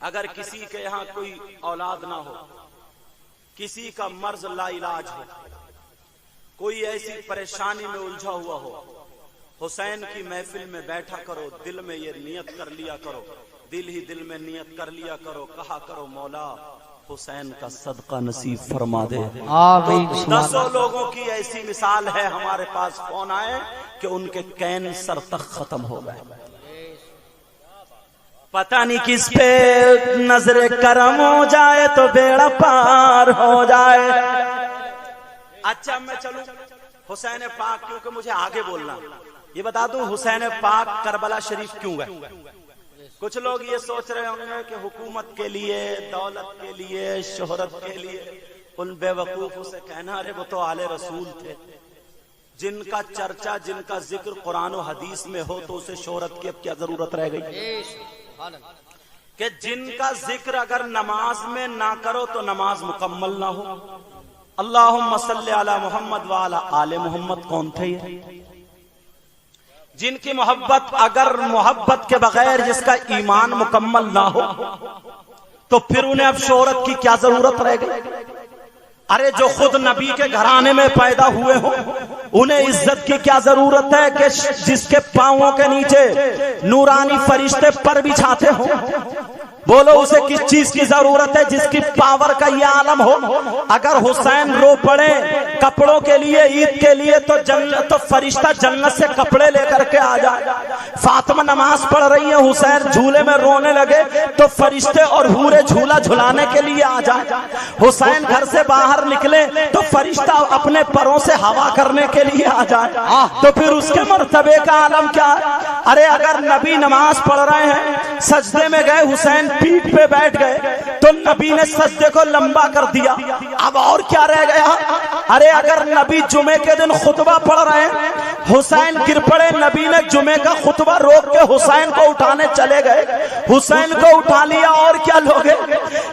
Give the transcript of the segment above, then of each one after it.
اگر کسی کے یہاں کوئی اولاد نہ ہو، کسی کا مرض لا علاج ہو، کوئی ایسی پریشانی میں الجھا ہوا ہو، حسین کی محفل میں بیٹھا کرو، دل میں یہ نیت کر لیا کرو، دل ہی دل میں نیت کر لیا کرو، کہا کرو مولا حسین کا صدقہ نصیب فرما دے۔ دسوں لوگوں کی ایسی مثال ہے ہمارے پاس فون آئے کہ ان کے کینسر تک ختم ہو گئے، پتہ نہیں کس پہ نظر کرم ہو جائے تو بیڑا پار ہو جائے۔ اچھا میں چلوں حسین پاک، کیونکہ مجھے آگے بولنا، یہ بتا دوں حسین پاک کربلا شریف کیوں گئے؟ کچھ لوگ یہ سوچ رہے ہوں گے کہ حکومت کے لیے، دولت کے لیے، شہرت کے لیے۔ ان بے وقوفوں سے کہنا ارے وہ تو آل رسول تھے، جن کا چرچا، جن کا ذکر قرآن و حدیث میں ہو تو اسے شہرت کی اب کیا ضرورت رہ گئی؟ کہ جن کا ذکر اگر نماز میں نہ کرو تو نماز مکمل نہ ہو۔ اللہم صلی علی محمد وعلی آل محمد کون تھے یہ؟ جن کی محبت، اگر محبت کے بغیر جس کا ایمان مکمل نہ ہو تو پھر انہیں اب شہرت کی کیا ضرورت رہ گئی؟ ارے جو خود نبی کے گھرانے میں پیدا ہوئے ہوں انہیں عزت کی کیا ضرورت ہے کہ جس کے پاؤں کے نیچے نورانی فرشتے پر بچھاتے ہوں؟ بولو اسے کس چیز کی ضرورت ہے جس کی پاور کا یہ عالم ہو؟ اگر حسین رو پڑے کپڑوں کے لیے، عید کے لیے، تو فرشتہ جنت سے کپڑے لے کر کے آ جائے۔ فاطمہ نماز پڑھ رہی ہے، حسین جھولے میں رونے لگے تو فرشتے اور حورے جھولا جھلانے کے لیے آ جائے۔ حسین گھر سے باہر نکلے تو فرشتہ اپنے پروں سے ہوا کرنے کے لیے آ جائے، تو پھر اس کے مرتبے کا عالم کیا ہے؟ ارے اگر نبی نماز پڑھ رہے ہیں، سجدے میں گئے، حسین پیٹ پہ بیٹھ گئے تو نبی نے سجدے کو لمبا کر دیا، اب اور کیا رہ گیا؟ ارے اگر نبی جمعے کے دن خطبہ پڑھ رہے ہیں، حسین گر پڑے، نبی نے جمعے کا خطبہ روک کے حسین کو اٹھانے چلے گئے، حسین کو اٹھا لیا، اور کیا لوگے؟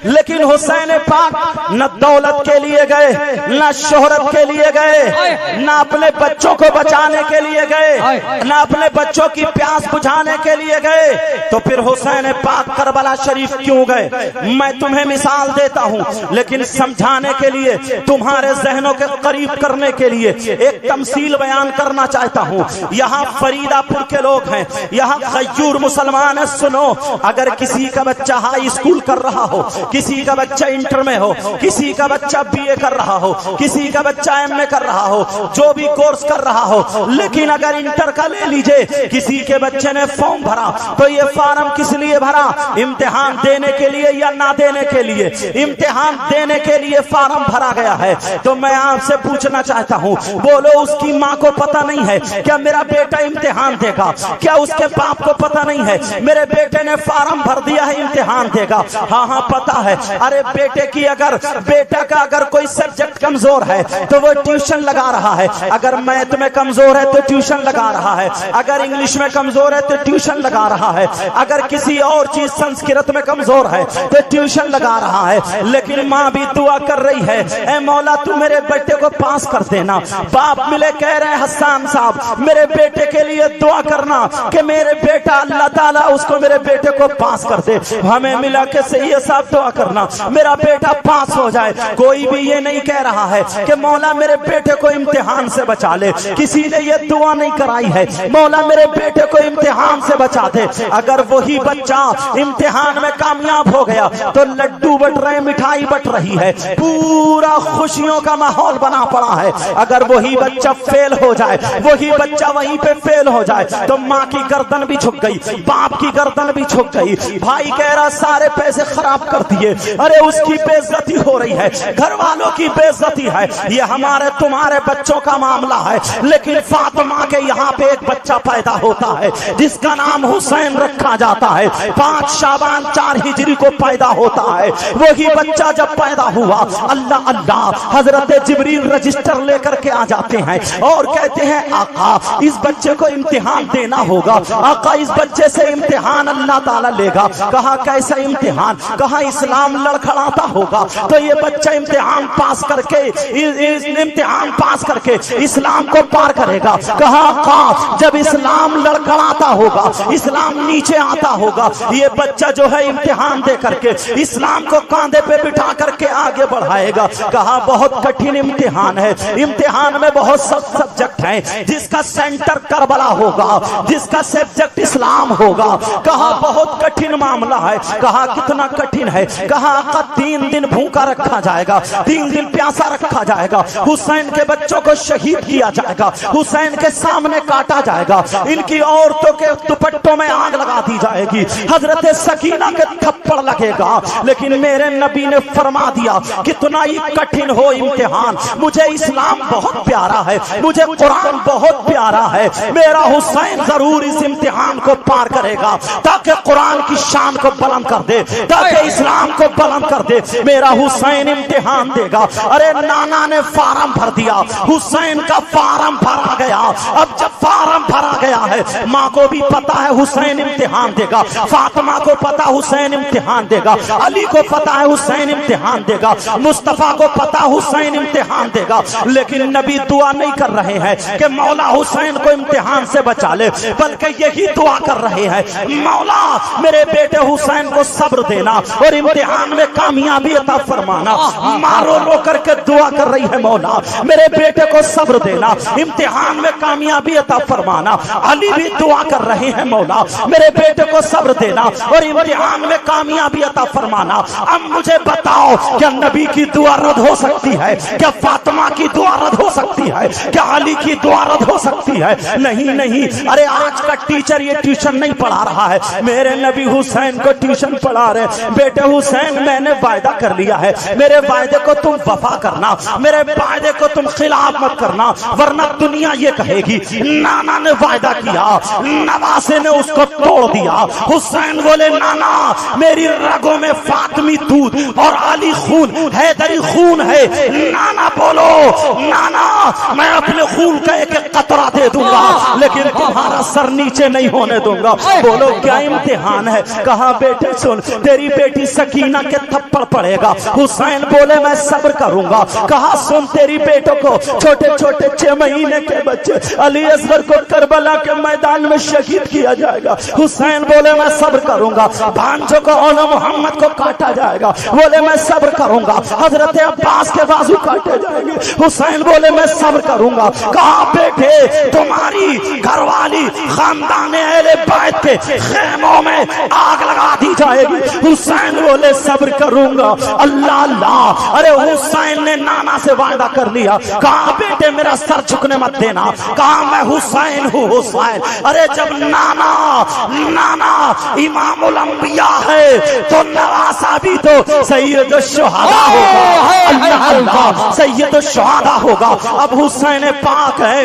لیکن حسین پاک نہ دولت کے لیے گئے، نہ شہرت کے لیے گئے، نہ اپنے بچوں کو بچانے کے لیے گئے، نہ اپنے بچوں کی پیاس بجھانے کے لیے گئے، تو پھر حسین پاک کربلا شریف کیوں گئے؟ میں تمہیں مثال دیتا ہوں لیکن سمجھانے کے لیے، تمہارے ذہنوں کے قریب کرنے کے لیے ایک تمثیل بیان کرنا چاہتا ہوں۔ یہاں فریدہ پور کے لوگ ہیں، یہاں غیور مسلمان ہیں، سنو، اگر کسی کا بچہ ہائی اسکول کر رہا ہو، کسی کا بچہ انٹر میں ہو، کسی کا بچہ بی اے کر رہا ہو، کسی کا بچہ ایم اے کر رہا ہو، جو بھی کورس کر رہا ہو، لیکن اگر انٹر کا لے لیجئے، کسی کے بچے نے فارم بھرا تو یہ فارم کس لیے بھرا؟ امتحان دینے کے لیے یا نہ دینے کے لیے؟ امتحان دینے کے لیے فارم بھرا گیا ہے۔ تو میں آپ سے پوچھنا چاہتا ہوں، بولو اس کی ماں کو پتہ نہیں ہے کیا میرا بیٹا امتحان دے گا؟ کیا اس کے باپ کو پتہ نہیں ہے میرے بیٹے نے فارم بھر دیا ہے امتحان دے گا؟ ہاں ہاں پتہ ہے۔ ارے بیٹا کا اگر کوئی سبجیکٹ کمزور ہے تو وہ ٹیوشن لگا رہا ہے، اگر میتھ میں کمزور ہے تو ٹیوشن لگا رہا ہے، اگر انگلش میں کمزور ہے تو ٹیوشن لگا رہا ہے، اگر کسی اور چیز سنسکرت میں کمزور ہے تو ٹیوشن لگا رہا ہے۔ لیکن ماں بھی دعا کر رہی ہے، اے مولا تو میرے بیٹے کو پاس کر دینا۔ باپ ملے کہہ رہے ہیں حسان صاحب میرے بیٹے کے لیے دعا کرنا کہ میرے بیٹا اللہ تعالیٰ اس کو، میرے بیٹے کو پاس کر دے۔ ہمیں ملا کہ سید صاحب دعا کرنا میرا بیٹا پاس ہو جائے۔ کوئی بھی یہ نہیں کہہ رہا ہے کہ مولا میرے بیٹے کو امتحان سے بچا لے، کسی نے یہ دعا نہیں کرائی ہے مولا میرے بیٹے کو امتحان سے بچا دے۔ اگر وہی بچہ امتحان میں کامیاب ہو گیا تو لڈو بٹ رہے، مٹھائی بٹ رہی ہے، پورا خوشیوں کا ماحول بنا پڑا ہے۔ اگر وہی بچہ فیل ہو جائے، وہی بچہ وہیں پہ فیل ہو جائے تو ماں کی گردن بھی جھک گئی، باپ کی گردن بھی جھک گئی، بھائی کہہ رہا سارے پیسے خراب کر دیے، ارے اس کی بے عزتی ہو رہی ہے، گھر والوں کی بے عزتی ہے۔ یہ ہمارے تمہارے بچوں کا معاملہ ہے، لیکن فاطمہ کے یہاں پہ ایک بچہ پیدا ہوتا ہے جس کا نام حسین رکھا جاتا ہے، 5 شعبان 4 ہجری کو پیدا ہوتا ہے۔ وہی بچہ جب پیدا ہوا، اللہ اللہ، حضرت جبریل رجسٹر لے کر کے آ جاتے ہیں اور کہتے ہیں آقا اس بچے کو امتحان دینا ہوگا، آقا اس بچے سے امتحان اللہ تعالیٰ لے گا۔ کہا کیسا امتحان؟ کہا اسلام لڑکھڑاتا ہوگا تو یہ بچہ امتحان پاس کر کے اسلام کو پار کرے گا. کہا جب اسلام لڑکھڑاتا ہوگا, اسلام نیچے آتا ہوگا, یہ بچہ جو ہے امتحان دے کر کے اسلام کو کاندھے پہ بٹھا کر کے آگے بڑھائے گا. کہا بہت کٹھن امتحان ہے, امتحان میں بہت سبجیکٹ ہیں, جس کا سینٹر کربلا ہوگا, جس کا سبجیکٹ اسلام ہوگا. کہا بہت کٹھن معاملہ ہے. کہا کتنا کٹھن ہے؟ کہا 3 دن بھوکا رکھا جائے گا, 3 دن پیاسا رکھا جائے گا, حسین کے بچوں کو شہید کیا جائے گا, حسین کے سامنے کاٹا جائے گا, ان کی عورتوں کے دوپٹوں میں آگ لگا دی جائے گی, حضرت سکینہ کے تھپڑ لگے گا. لیکن میرے نبی نے فرما دیا کتنا ہی کٹھن ہو امتحان, مجھے اسلام بہت پیارا ہے, مجھے قرآن بہت پیارا ہے, میرا حسین ضرور اس امتحان کو پار کرے گا تاکہ قرآن کی شان کو بلند کر دے, تاکہ اسلام کو بلند کر دے. میرا حسین امتحان دے گا. ارے نانا نے فارم بھر دیا, حسین کا فارم بھرا گیا. اب جب فارم بھرا گیا ہے, ماں کو بھی پتا ہے حسین امتحان دے گا, فاطمہ کو پتا حسین امتحان دے گا, علی کو پتا ہے حسین امتحان دے گا, مصطفیٰ کو پتا حسین امتحان دے گا. لیکن نبی دعا نہیں کر رہے ہیں کہ مولا حسین کو امتحان سے بچا لے, بلکہ یہی دعا کر رہے ہیں مولا میرے بیٹے حسین کو صبر دینا اور امتحان میں کامیابی عطا فرمانا. مارو رو کر کے دعا کر رہی ہے مولا میرے بیٹے کو صبر دینا, امتحان میں کامیابی عطا فرمانا. علی بھی دعا کر رہے ہیں مولا میرے بیٹے کو صبر دینا اور امتحان میں کامیابی عطا فرمانا. اب مجھے بتاؤ کیا نبی کی دعا رد ہو سکتی ہے؟ کیا فاطمہ کی دعا رد ہو سکتی ہے؟ کیا علی کی دعا رد ہو سکتی ہے؟ نہیں نہیں. ارے آج کا ٹیچر یہ ٹیوشن نہیں پڑھا رہا ہے, میرے نبی حسین کو ٹیوشن پڑھا رہے. بیٹے حسین میں نے وعدہ کر لیا ہے, میرے وعدے کو تم وفا کرنا, میرے وعدے کو تم خلاف مت کرنا, ورنہ دنیا یہ کہے گی نانا نے وعدہ کیا, نواسے نے اس کو توڑ دیا. حسین بولے نانا میری رگوں میں فاطمی دودھ اور علی خون, حیدری خون ہے. نانا بولو نانا میں اپنے خون کا ایک ایک قطرہ دے دوں گا, لیکن تمہارا سر نیچے نہیں ہونے دوں گا. بولو کیا امتحان ہے؟ کہا بیٹے سن, تیری بیٹی سکینہ کے تھپڑ پڑے گا. حسین بولے میں صبر کروں گا. کہا سن تیری بیٹوں کو چھوٹے چھوٹے 6 مہینے کے بچے علی اصغر کو کربلا کے میدان میں شہید کیا جائے گا. حسین بولے میں صبر کروں گا. بھانجوں کو اولا محمد کو کاٹا جائے گا, بولے میں صبر کروں گا. حضرت عباس کے بازو کاٹے جائیں گے, حسین بولے میں صبر کروں گا. کہا بیٹے تمہاری گھر والی خاندان اہل بیت کے خیموں میں آگ لگا دی جائے گی. حسین بولے صبر کروں گا. اللہ اللہ. ارے حسین نے نانا سے وعدہ کر لیا. کہا بیٹے میرا سر جھکنے مت دینا. کہا میں حسین ہوں حسین. ارے جب نانا امام الانبیاء ہے تو نواسا بھی تو سید الشہداء ہوگا. اللہ اللہ سید الشہداء ہوگا. اب حسین پاک ہے,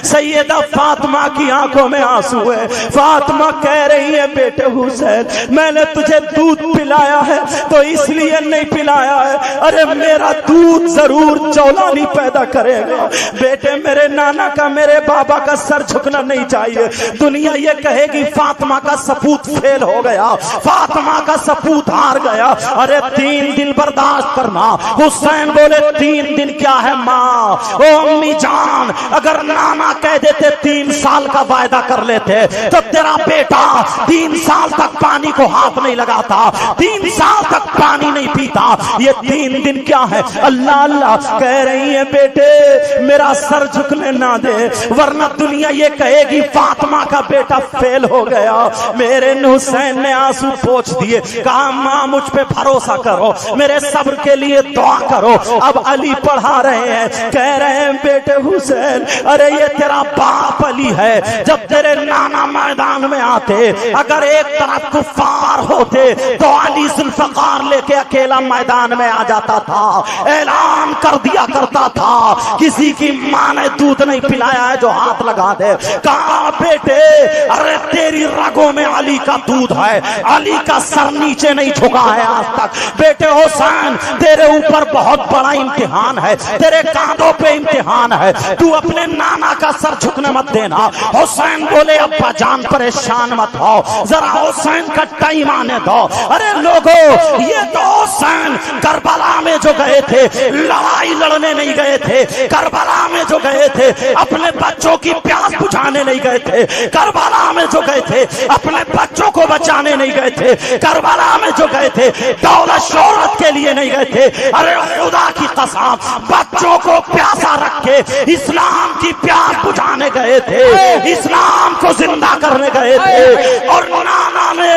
سیدہ فاطمہ کی آنکھوں میں آنسو ہے. فاطمہ کہہ رہی ہے بیٹے حسین میں نے تجھے دودھ پلایا ہے تو اس لیے نہیں پلایا ہے, ارے میرا دودھ ضرور جولانی پیدا کرے گا. بیٹے میرے نانا کا میرے بابا کا سر جھکنا نہیں چاہیے. دنیا یہ کہے گی فاطمہ کا سپوت فیل ہو گیا, فاطمہ کا سپوت ہار گیا. ارے 3 دن برداشت کرنا. حسین بولے 3 دن کیا ہے ماں, او امی جان اگر نانا کہہ دیتے 3 سال کا وعدہ کر لیتے تو تیرا بیٹا 3 سال تک پانی کو ہاتھ نہیں لگاتا, 3 سال تک پانی نہیں پیتا. یہ 3 دن کیا ہے؟ اللہ اللہ کہہ رہی ہے بیٹے میرا سر جھکنے نہ دے, ورنہ دنیا یہ کہے گی فاطمہ کا بیٹا فیل ہو گیا. میرے حسین نے آنسو پوچھ دیے. کہا ماں مجھ پہ بھروسہ کرو, میرے صبر کے لیے دعا کرو. اب علی پڑھا رہے ہیں, کہہ رہے ہیں بیٹے حسین ارے یہ تیرا باپ علی ہے. جب تیرے نانا میدان میں آتے اگر ایک طرف کفار ہوتے تو علی ذوالفقار لے کے اکیلا میدان میں آ جاتا تھا, اعلان کر دیا کرتا تھا کسی کی ماں نے دودھ نہیں پلایا ہے جو ہاتھ لگا دے. کہا بیٹے ارے تیری رگوں میں علی کا دودھ ہے, علی کا سر نیچے نہیں جھکا ہے آج تک. بیٹے حسین تیرے اوپر بہت بڑا امتحان ہے, تیرے کاندھوں پہ امتحان ہے, تو اپنے نانا کا سر جھکنے مت دینا. حسین بولے ابا جان پریشان مت ہو, ذرا حسین کا ٹائم آنے جانے دو. ارے لوگوں یہ تو حسین کربلا میں جو گئے تھے لڑائی لڑنے نہیں گئے تھے, کربلا میں جو گئے تھے اپنے بچوں کی پیاس بجھانے نہیں گئے تھے, کربلا میں جو گئے تھے اپنے بچوں کو بچانے نہیں گئے تھے, کربلا میں جو گئے تھے دولت شہرت کے لیے نہیں گئے تھے. ارے خدا کی قسم بچوں کو پیاسا رکھ کے اسلام کی پیاس بجھانے گئے تھے, اسلام کو زندہ کرنے گئے تھے. اور نانا نے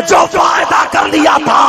جو وعدہ کر لیا تھا